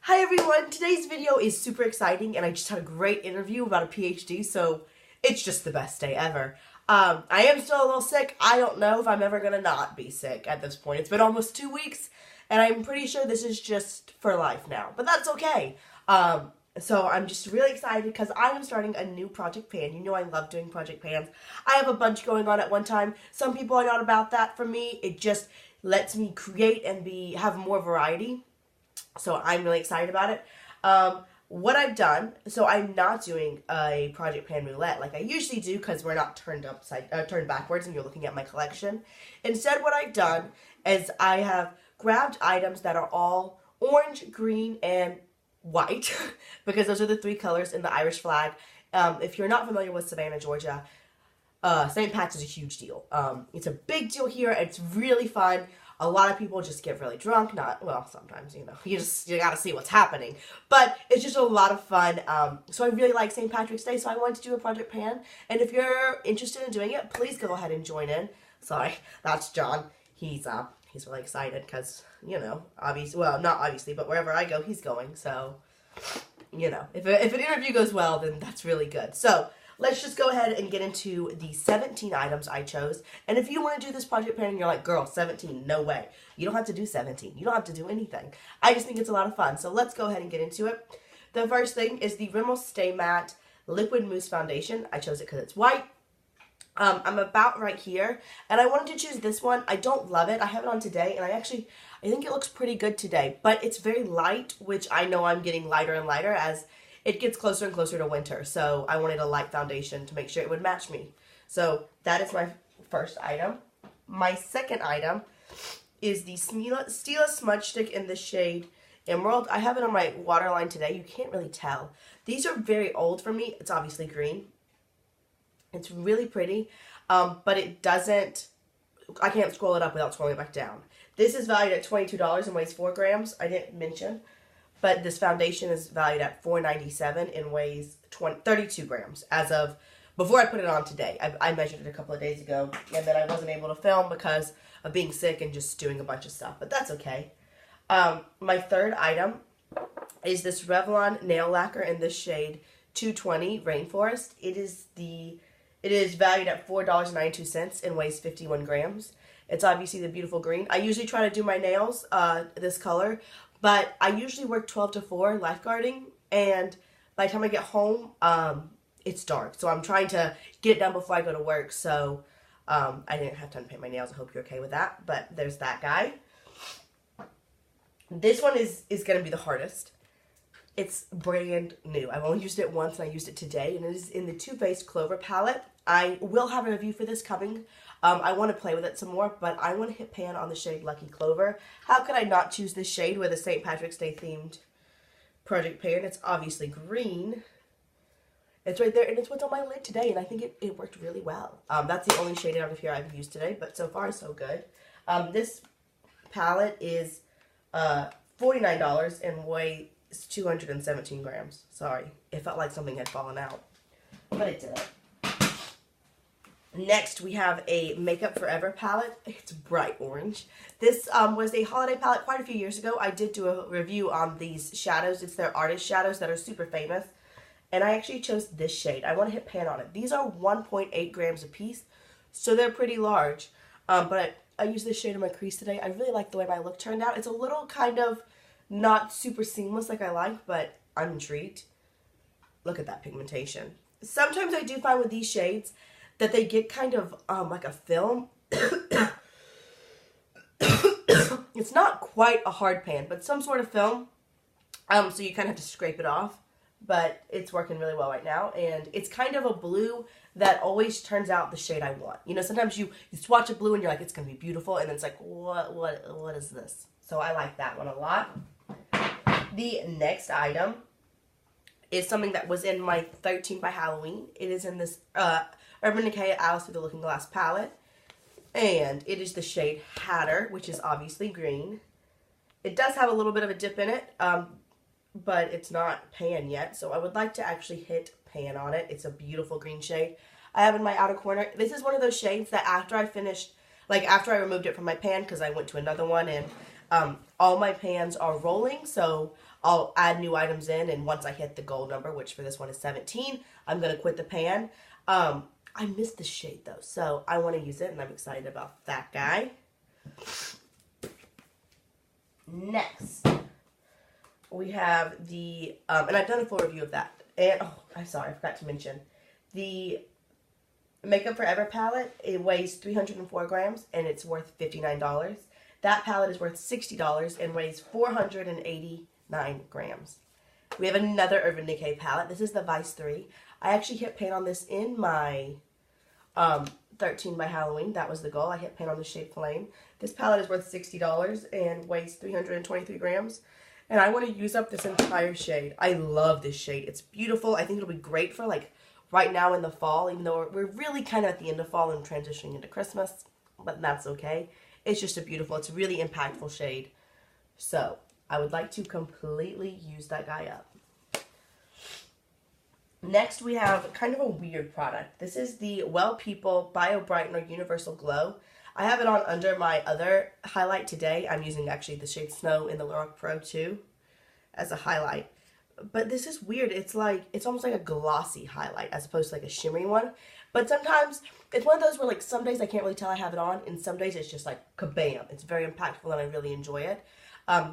Hi everyone, today's video is super exciting and I just had a great interview about a PhD, so it's just the best day ever. I am still a little sick. I don't know if I'm ever gonna not be sick at this point. It's been almost 2 weeks and I'm pretty sure this is just for life now, but that's okay. So I'm just really excited because I am starting a new project pan. You know I love doing project pans. I have a bunch going on at one time. Some people are not about that. For me, it just lets me create and have more variety. So I'm really excited about it. What I've done, so I'm not doing a project pan roulette like I usually do because we're not turned backwards and you're looking at my collection. Instead, what I've done is I have grabbed items that are all orange, green, and white because those are the 3 colors in the Irish flag. If you're not familiar with Savannah, Georgia, St. Pat's is a huge deal. It's a big deal here. It's really fun. A lot of people just get really drunk. Sometimes, you know, you gotta see what's happening. But it's just a lot of fun. So I really like St. Patrick's Day, so I wanted to do a project pan. And if you're interested in doing it, please go ahead and join in. Sorry, that's John. He's really excited because, you know, obviously, well, not obviously, but wherever I go, he's going. So, you know, if an interview goes well, then that's really good. So let's just go ahead and get into the 17 items I chose. And if you want to do this project pan and you're like, girl, 17, no way. You don't have to do 17. You don't have to do anything. I just think it's a lot of fun. So let's go ahead and get into it. The first thing is the Rimmel Stay Matte Liquid Mousse Foundation. I chose it because it's white. I'm about right here. And I wanted to choose this one. I don't love it. I have it on today. And I think it looks pretty good today. But it's very light, which I know I'm getting lighter and lighter as it gets closer and closer to winter, so I wanted a light foundation to make sure it would match me. So that is my first item. My second item is the Stila Smudge Stick in the shade Emerald. I have it on my waterline today. You can't really tell. These are very old for me. It's obviously green. It's really pretty, but it doesn't, I can't scroll it up without scrolling it back down. This is valued at $22 and weighs 4 grams. I didn't mention. But this foundation is valued at $4.97 and weighs 32 grams as of before I put it on today. I measured it a couple of days ago, and then I wasn't able to film because of being sick and just doing a bunch of stuff, but that's okay. My third item is this Revlon nail lacquer in the shade 220 Rainforest. It is valued at $4.92 and weighs 51 grams. It's obviously the beautiful green. I usually try to do my nails this color, but I usually work 12 to 4 lifeguarding, and by the time I get home, it's dark. So I'm trying to get it done before I go to work, so I didn't have time to paint my nails. I hope you're okay with that, but there's that guy. This one is going to be the hardest. It's brand new. I've only used it once, and I used it today, and it is in the Too Faced Clover palette. I will have a review for this coming. I want to play with it some more, but I want to hit pan on the shade Lucky Clover. How could I not choose this shade with a St. Patrick's Day themed project pan? It's obviously green. It's right there, and it's what's on my lid today, and I think it worked really well. That's the only shade out of here I've used today, but so far so good. This palette is $49 and weighs 217 grams. Sorry, it felt like something had fallen out, but it didn't. Next, we have a Makeup Forever palette. It's bright orange. This was a holiday palette quite a few years ago. I did do a review on these shadows. It's their artist shadows that are super famous. And I actually chose this shade. I want to hit pan on it. These are 1.8 grams a piece, so they're pretty large. But I used this shade in my crease today. I really like the way my look turned out. It's a little kind of not super seamless like I like, but I'm intrigued. Look at that pigmentation. Sometimes I do find with these shades that they get kind of like a film. It's not quite a hard pan, but some sort of film. So you kind of have to scrape it off. But it's working really well right now. And it's kind of a blue that always turns out the shade I want. You know, sometimes you swatch a blue and you're like, it's going to be beautiful. And then it's like, what is this? So I like that one a lot. The next item is something that was in my 13 by Halloween. It is in this Urban Decay Alice Through the Looking Glass palette. And it is the shade Hatter, which is obviously green. It does have a little bit of a dip in it, but it's not pan yet. So I would like to actually hit pan on it. It's a beautiful green shade. I have in my outer corner. This is one of those shades that after I finished, like after I removed it from my pan, because I went to another one, and all my pans are rolling, so I'll add new items in, and once I hit the goal number, which for this one is 17, I'm going to quit the pan. I missed the shade though, so I want to use it, and I'm excited about that guy. Next, we have the, and I've done a full review of that. And, oh, I'm sorry, I forgot to mention. The Makeup Forever palette, it weighs 304 grams, and it's worth $59. That palette is worth $60 and weighs 489 grams. We have another Urban Decay palette. This is the Vice 3. I actually hit pan on this in my 13 by Halloween. That was the goal. I hit pan on the shade Flame. This palette is worth $60 and weighs 323 grams. And I want to use up this entire shade. I love this shade. It's beautiful. I think it'll be great for like right now in the fall, even though we're really kind of at the end of fall and transitioning into Christmas. But that's okay. It's just a beautiful, it's a really impactful shade. So I would like to completely use that guy up. Next, we have kind of a weird product. This is the Well People Bio Brightener Universal Glow. I have it on under my other highlight today. I'm using actually the shade Snow in the Lorac Pro 2 as a highlight. But this is weird. It's like, it's almost like a glossy highlight as opposed to like a shimmery one. But sometimes, it's one of those where like some days I can't really tell I have it on, and some days it's just like kabam. It's very impactful and I really enjoy it.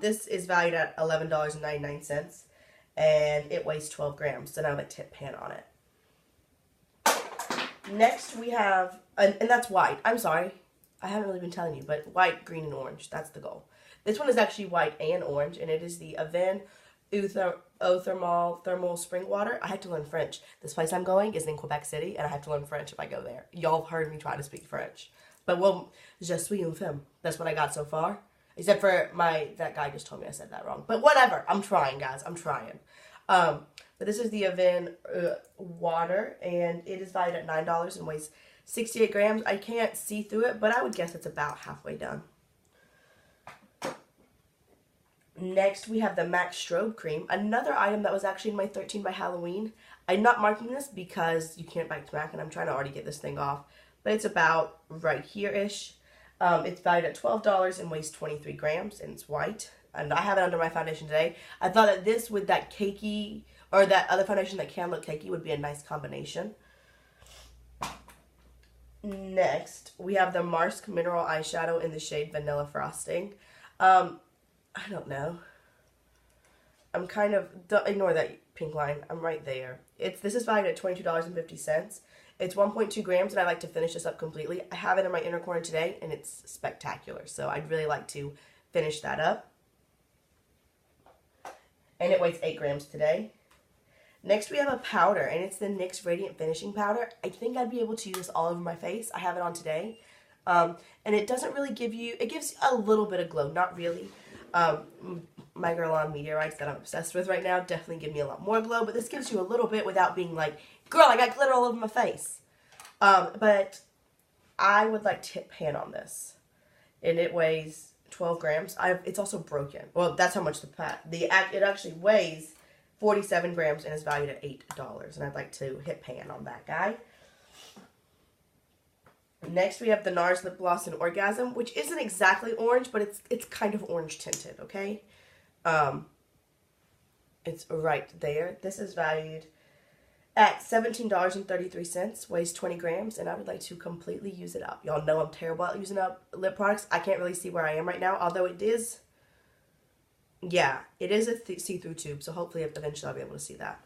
This is valued at $11.99. And it weighs 12 grams, so now I'm going to tip pan on it. Next we have, and that's white. I'm sorry, I haven't really been telling you, but white, green, and orange. That's the goal. This one is actually white and orange, and it is the Avene Thermale Spring Water. I had to learn French. This place I'm going is in Quebec City, and I have to learn French if I go there. Y'all have heard me try to speak French. But, well, je suis une femme. That's what I got so far. Except for that guy just told me I said that wrong. But whatever. I'm trying, guys. I'm trying. But this is the Avene water, and it is valued at $9 and weighs 68 grams. I can't see through it, but I would guess it's about halfway done. Next, we have the MAC Strobe Cream, another item that was actually in my 13 by Halloween. I'm not marking this because you can't bite MAC, and I'm trying to already get this thing off. But it's about right here-ish. It's valued at $12 and weighs 23 grams, and it's white. And I have it under my foundation today. I thought that this with that cakey, or that other foundation that can look cakey, would be a nice combination. Next, we have the Marsk Mineral Eyeshadow in the shade Vanilla Frosting. I don't know. I'm kind of, don't ignore that pink line. I'm right there. This is valued at $22.50. It's 1.2 grams, and I like to finish this up completely. I have it in my inner corner today, and it's spectacular. So I'd really like to finish that up. And it weighs 8 grams today. Next, we have a powder, and it's the NYX Radiant Finishing Powder. I think I'd be able to use this all over my face. I have it on today. And it doesn't really give you, it gives a little bit of glow, not really. My Girl on Meteorites that I'm obsessed with right now definitely give me a lot more glow, but this gives you a little bit without being like, girl, I got glitter all over my face. But I would like to hit pan on this. And it weighs 12 grams. It's also broken. Well, that's how much it actually weighs 47 grams and is valued at $8. And I'd like to hit pan on that guy. Next, we have the NARS Lip Gloss in Orgasm, which isn't exactly orange, but it's kind of orange tinted, okay? It's right there. This is valued at $17.33, weighs 20 grams, and I would like to completely use it up. Y'all know I'm terrible at using up lip products. I can't really see where I am right now, although it is, yeah, it is a see-through tube, so hopefully eventually I'll be able to see that.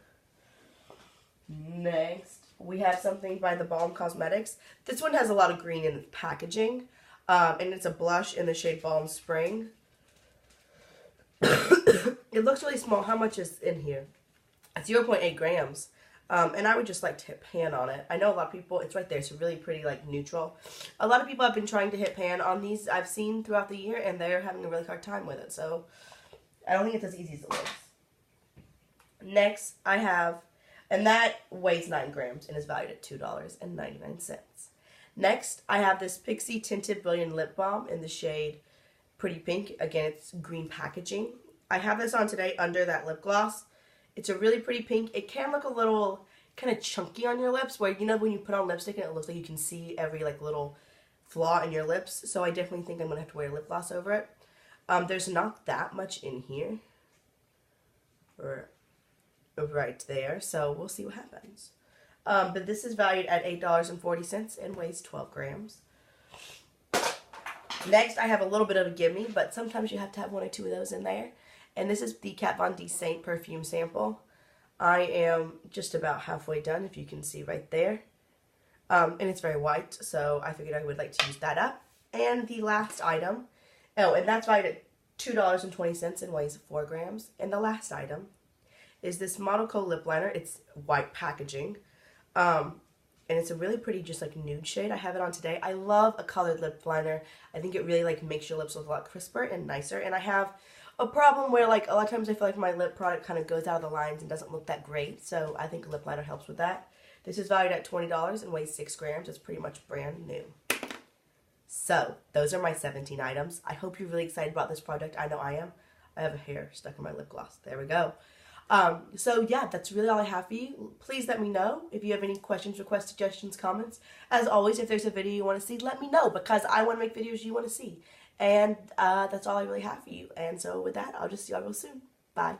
Next, we have something by the Balm Cosmetics. This one has a lot of green in the packaging, and it's a blush in the shade Balm Spring. It looks really small. How much is in here? 0.8 grams. And I would just like to hit pan on it. I know a lot of people, it's right there, it's really pretty, like, neutral. A lot of people have been trying to hit pan on these I've seen throughout the year, and they're having a really hard time with it. So, I don't think it's as easy as it looks. Next, I have, and that weighs 9 grams and is valued at $2.99. Next, I have this Pixy Tinted Brilliant Lip Balm in the shade Pretty Pink. Again, it's green packaging. I have this on today under that lip gloss. It's a really pretty pink. It can look a little kind of chunky on your lips, where, you know, when you put on lipstick and it looks like you can see every, like, little flaw in your lips. So I definitely think I'm going to have to wear lip gloss over it. There's not that much in here. right there. So we'll see what happens. But this is valued at $8.40 and weighs 12 grams. Next, I have a little bit of a gimme, but sometimes you have to have one or two of those in there. And this is the Kat Von D Saint perfume sample. I am just about halfway done, if you can see right there. And it's very white, so I figured I would like to use that up. And the last item, oh, and that's valued at $2.20 and weighs 4 grams. And the last item is this Monaco lip liner. It's white packaging. And it's a really pretty just like nude shade. I have it on today. I love a colored lip liner. I think it really like makes your lips look a lot crisper and nicer. And I have a problem where like a lot of times I feel like my lip product kind of goes out of the lines and doesn't look that great. So I think a lip liner helps with that. This is valued at $20 and weighs 6 grams. It's pretty much brand new. So those are my 17 items. I hope you're really excited about this product. I know I am. I have a hair stuck in my lip gloss. There we go. So yeah, that's really all I have for you. Please let me know if you have any questions, requests, suggestions, comments. As always, if there's a video you want to see, let me know because I want to make videos you want to see. And that's all I really have for you. And so with that, I'll just see y'all real soon. Bye.